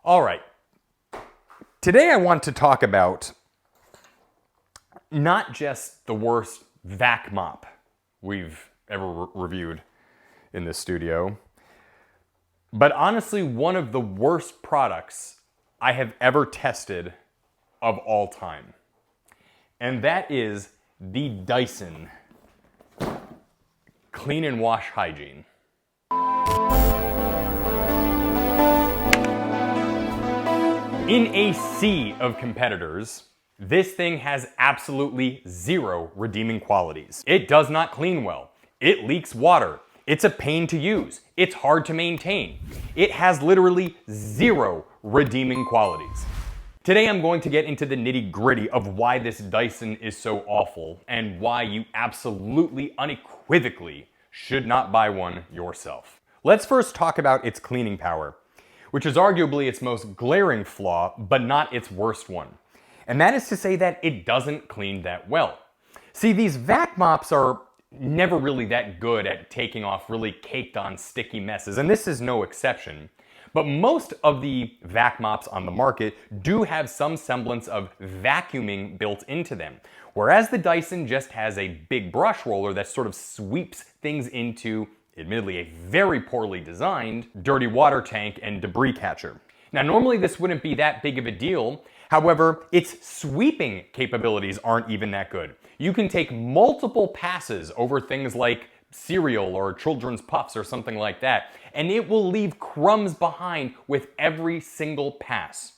All right. Today I want to talk about not just the worst vac mop we've ever reviewed in this studio, but honestly one of the worst products I have ever tested of all time. And that is the Dyson Clean Wash Hygiene. In a sea of competitors, this thing has absolutely zero redeeming qualities. It does not clean well. It leaks water. It's a pain to use. It's hard to maintain. It has literally zero redeeming qualities. Today I'm going to get into the nitty-gritty of why this Dyson is so awful and why you absolutely, unequivocally should not buy one yourself. Let's first talk about its cleaning power, which is arguably its most glaring flaw, but not its worst one. And that is to say that it doesn't clean that well. See, these vac mops are never really that good at taking off really caked on sticky messes, and this is no exception. But most of the vac mops on the market do have some semblance of vacuuming built into them, whereas the Dyson just has a big brush roller that sort of sweeps things into, admittedly a very poorly designed, dirty water tank and debris catcher. Now normally this wouldn't be that big of a deal, however, its sweeping capabilities aren't even that good. You can take multiple passes over things like cereal or children's puffs or something like that, and it will leave crumbs behind with every single pass.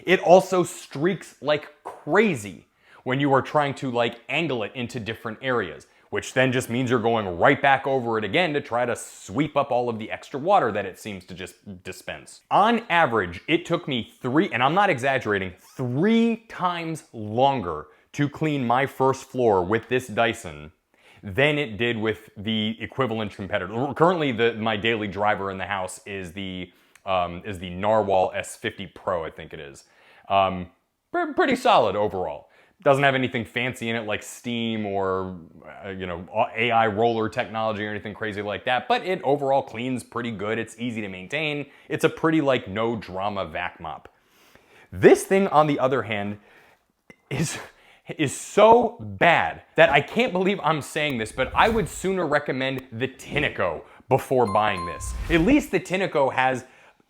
It also streaks like crazy when you are trying to angle it into different areas, which then just means you're going right back over it again to try to sweep up all of the extra water that it seems to just dispense. On average, it took me and I'm not exaggerating, 3 times longer to clean my first floor with this Dyson than it did with the equivalent competitor. Currently, my daily driver in the house is the Narwal S50 Pro, I think it is. Pretty solid overall. Doesn't have anything fancy in it like steam or AI roller technology or anything crazy like that, but it overall cleans pretty good. It's easy to maintain. It's a pretty no drama vac mop. This thing, on the other hand, is so bad that I can't believe I'm saying this, but I would sooner recommend the Tineco before buying this. At least the Tineco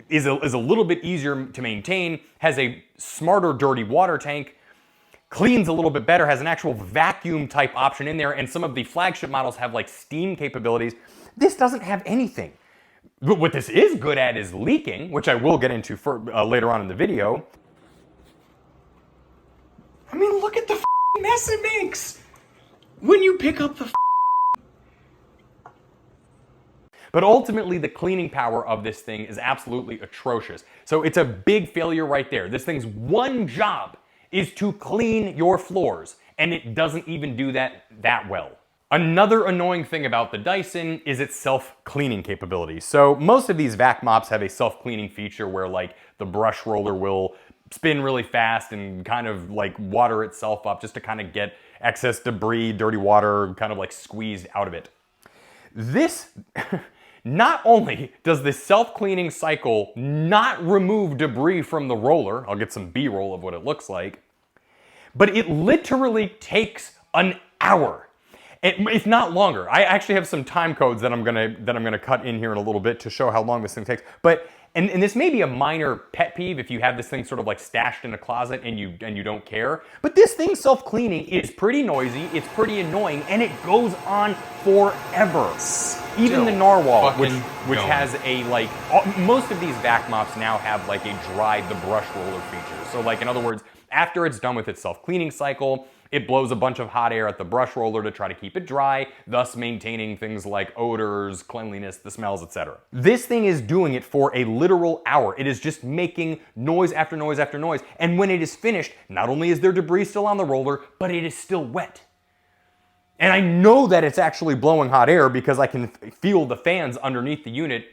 is a little bit easier to maintain, has a smarter dirty water tank, cleans a little bit better, has an actual vacuum type option in there, and some of the flagship models have steam capabilities. This doesn't have anything. But what this is good at is leaking, which I will get into later on in the video. I mean, look at the mess it makes when you pick up the But ultimately, the cleaning power of this thing is absolutely atrocious. So it's a big failure right there. This thing's one job is to clean your floors, and it doesn't even do that well. Another annoying thing about the Dyson is its self-cleaning capability. So most of these vac mops have a self-cleaning feature where the brush roller will spin really fast and kind of water itself up just to kind of get excess debris, dirty water, kind of squeezed out of it. This, not only does the self-cleaning cycle not remove debris from the roller, I'll get some B-roll of what it looks like, but it literally takes an hour. If not longer. I actually have some time codes that I'm gonna cut in here in a little bit to show how long this thing takes. But and this may be a minor pet peeve if you have this thing sort of stashed in a closet and you don't care. But this thing self-cleaning is pretty noisy, it's pretty annoying, and it goes on forever. Even the Narwal, which has a most of these vac mops now have a dry the brush roller feature. So in other words, after it's done with its self-cleaning cycle, it blows a bunch of hot air at the brush roller to try to keep it dry, thus maintaining things like odors, cleanliness, the smells, etc. This thing is doing it for a literal hour. It is just making noise after noise after noise. And when it is finished, not only is there debris still on the roller, but it is still wet. And I know that it's actually blowing hot air because I can feel the fans underneath the unit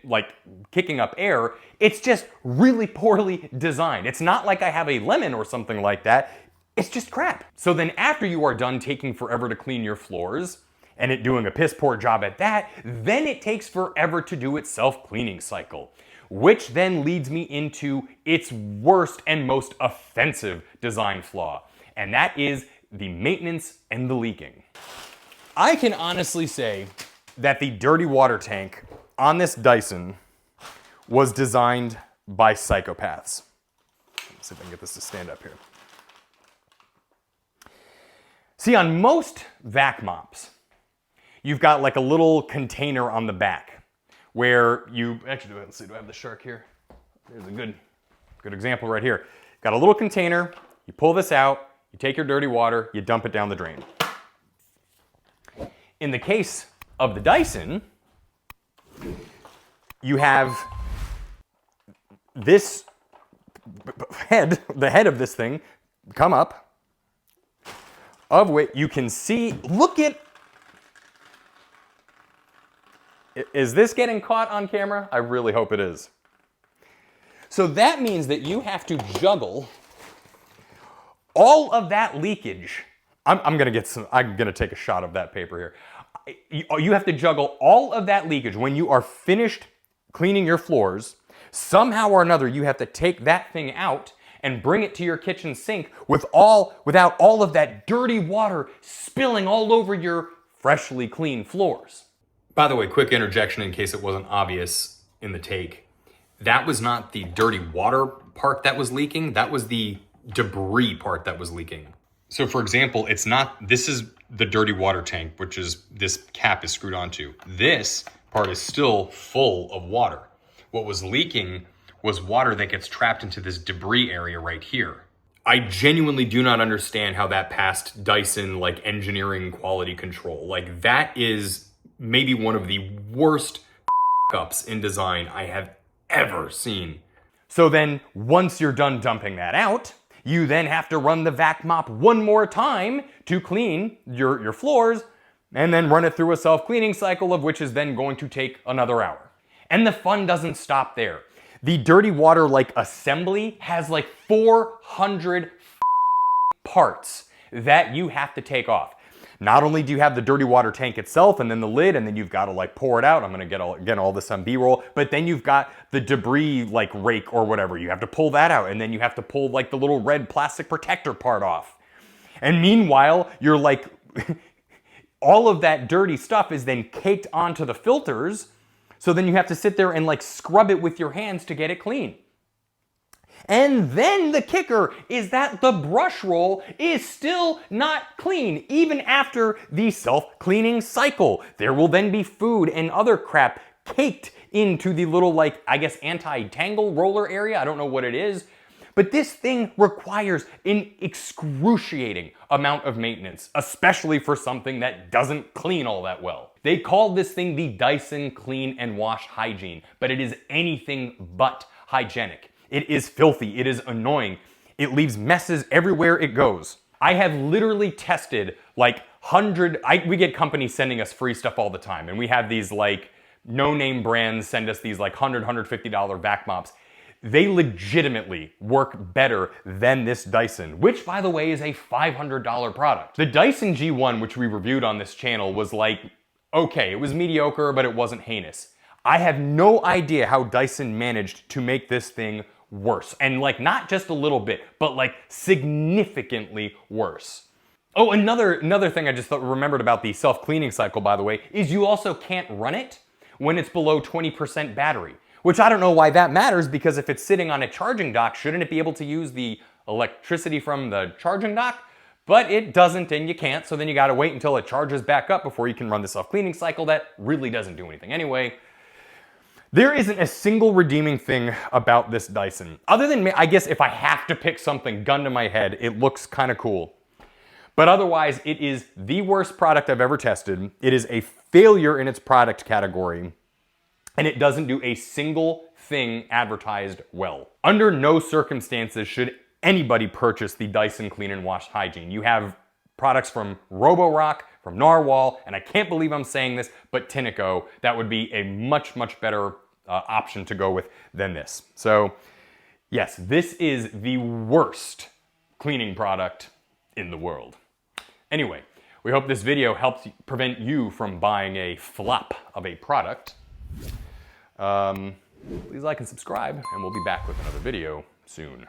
kicking up air. It's just really poorly designed. It's not like I have a lemon or something like that. It's just crap. So then after you are done taking forever to clean your floors, and it doing a piss poor job at that, then it takes forever to do its self-cleaning cycle, which then leads me into its worst and most offensive design flaw, and that is the maintenance and the leaking. I can honestly say that the dirty water tank on this Dyson was designed by psychopaths. Let's see if I can get this to stand up here. See, on most vac mops, you've got like a little container on the back where you, actually, let's see, do I have the shark here? There's a good example right here. Got a little container, you pull this out, you take your dirty water, you dump it down the drain. In the case of the Dyson, you have this head, the head of this thing, come up, of which you can see, look at, is this getting caught on camera? I really hope it is. So that means that you have to juggle all of that leakage. I'm gonna take a shot of that paper here. You have to juggle all of that leakage when you are finished cleaning your floors. Somehow or another, you have to take that thing out and bring it to your kitchen sink without all of that dirty water spilling all over your freshly cleaned floors. By the way, quick interjection in case it wasn't obvious in the take. That was not the dirty water part that was leaking, that was the debris part that was leaking. So for example, this is the dirty water tank, which is this cap is screwed onto. This part is still full of water. What was leaking was water that gets trapped into this debris area right here. I genuinely do not understand how that passed Dyson like engineering quality control. Like that is maybe one of the worst ups in design I have ever seen. So then once you're done dumping that out, you then have to run the vac mop one more time to clean your floors and then run it through a self-cleaning cycle, of which is then going to take another hour. And the fun doesn't stop there. The dirty water like assembly has like 400 parts that you have to take off. Not only do you have the dirty water tank itself and then the lid, and then you've got to like pour it out. I'm gonna get all this on B-roll, but then you've got the debris like rake or whatever. You have to pull that out, and then you have to pull like the little red plastic protector part off. And meanwhile, you're like, all of that dirty stuff is then caked onto the filters. So then you have to sit there and like scrub it with your hands to get it clean. And then the kicker is that the brush roll is still not clean, even after the self-cleaning cycle. There will then be food and other crap caked into the little like, I guess, anti-tangle roller area. I don't know what it is. But this thing requires an excruciating amount of maintenance, especially for something that doesn't clean all that well. They called this thing the Dyson Clean and Wash Hygiene, but it is anything but hygienic. It is filthy, it is annoying, it leaves messes everywhere it goes. I have literally tested like we get companies sending us free stuff all the time, and we have these like no-name brands send us these like $100, $150 vac mops. They legitimately work better than this Dyson, which by the way is a $500 product. The Dyson G1, which we reviewed on this channel, was like, okay, it was mediocre, but it wasn't heinous. I have no idea how Dyson managed to make this thing worse. And like not just a little bit, but like significantly worse. Oh, another thing I just remembered about the self-cleaning cycle, by the way, is you also can't run it when it's below 20% battery. Which I don't know why that matters, because if it's sitting on a charging dock, shouldn't it be able to use the electricity from the charging dock? But it doesn't, and you can't, so then you gotta wait until it charges back up before you can run the self-cleaning cycle that really doesn't do anything anyway. There isn't a single redeeming thing about this Dyson. Other than, I guess if I have to pick something, gun to my head, it looks kind of cool. But otherwise, it is the worst product I've ever tested. It is a failure in its product category. And it doesn't do a single thing advertised well. Under no circumstances should anybody purchase the Dyson Clean and Wash Hygiene. You have products from Roborock, from Narwal, and I can't believe I'm saying this, but Tineco. That would be a much, much better option to go with than this. So yes, this is the worst cleaning product in the world. Anyway, we hope this video helps prevent you from buying a flop of a product. Please like and subscribe, and we'll be back with another video soon.